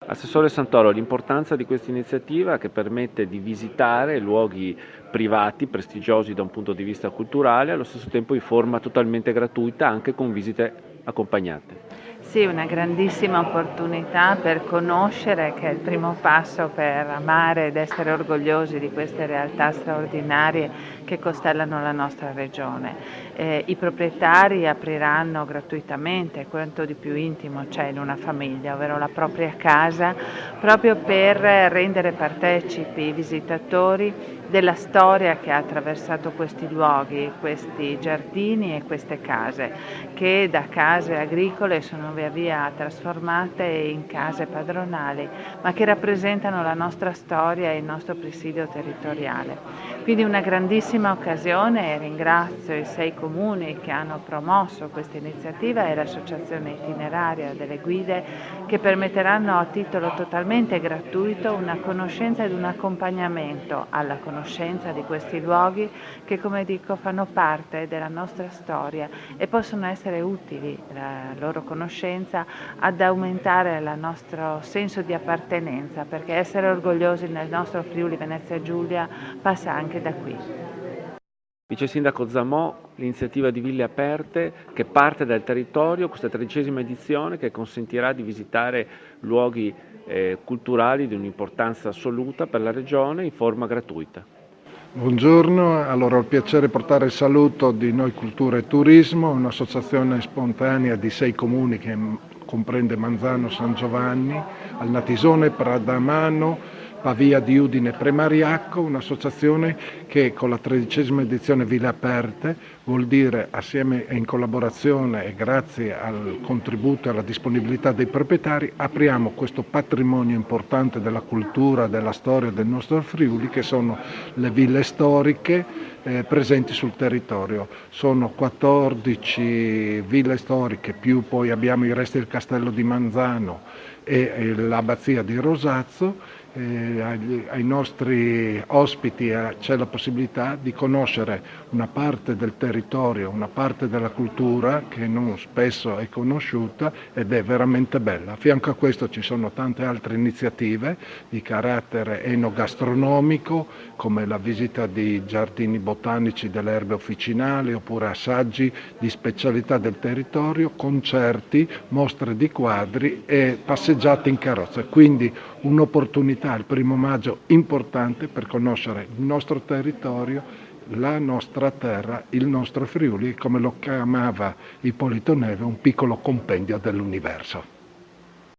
Assessore Santoro, l'importanza di questa iniziativa che permette di visitare luoghi privati, prestigiosi da un punto di vista culturale, allo stesso tempo in forma totalmente gratuita, anche con visite accompagnate. Sì, una grandissima opportunità per conoscere, che è il primo passo per amare ed essere orgogliosi di queste realtà straordinarie che costellano la nostra regione. I proprietari apriranno gratuitamente quanto di più intimo c'è in una famiglia, ovvero la propria casa, proprio per rendere partecipi i visitatori della storia che ha attraversato questi luoghi, questi giardini e queste case, che da case agricole sono via via trasformate in case padronali, ma che rappresentano la nostra storia e il nostro presidio territoriale. Quindi una grandissima occasione, e ringrazio i 6 comuni che hanno promosso questa iniziativa e l'associazione itineraria delle guide, che permetteranno a titolo totalmente gratuito una conoscenza ed un accompagnamento alla conoscenza di questi luoghi che, come dico, fanno parte della nostra storia e possono essere utili, la loro conoscenza, ad aumentare il nostro senso di appartenenza, perché essere orgogliosi nel nostro Friuli Venezia Giulia passa anche da qui. Vice Sindaco Zamò, l'iniziativa di Ville Aperte che parte dal territorio, questa 13ª edizione che consentirà di visitare luoghi culturali di un'importanza assoluta per la Regione in forma gratuita. Buongiorno, allora ho il piacere di portare il saluto di Noi Cultura e Turismo, un'associazione spontanea di 6 comuni che comprende Manzano, San Giovanni, Alnatisone, Pradamano, Pavia di Udine e Premariacco, un'associazione che con la 13ª edizione Ville Aperte vuol dire, assieme e in collaborazione e grazie al contributo e alla disponibilità dei proprietari, apriamo questo patrimonio importante della cultura, della storia del nostro Friuli, che sono le ville storiche presenti sul territorio. Sono 14 ville storiche, più poi abbiamo i resti del castello di Manzano e l'abbazia di Rosazzo. Ai nostri ospiti c'è la possibilità di conoscere una parte del territorio, una parte della cultura che non spesso è conosciuta ed è veramente bella. A fianco a questo ci sono tante altre iniziative di carattere enogastronomico, come la visita di giardini botanici delle erbe officinali oppure assaggi di specialità del territorio, concerti, mostre di quadri e passeggiate in carrozza. Quindi un'opportunità il 1° maggio importante per conoscere il nostro territorio, la nostra terra, il nostro Friuli, come lo chiamava Ippolito Neve, un piccolo compendio dell'universo.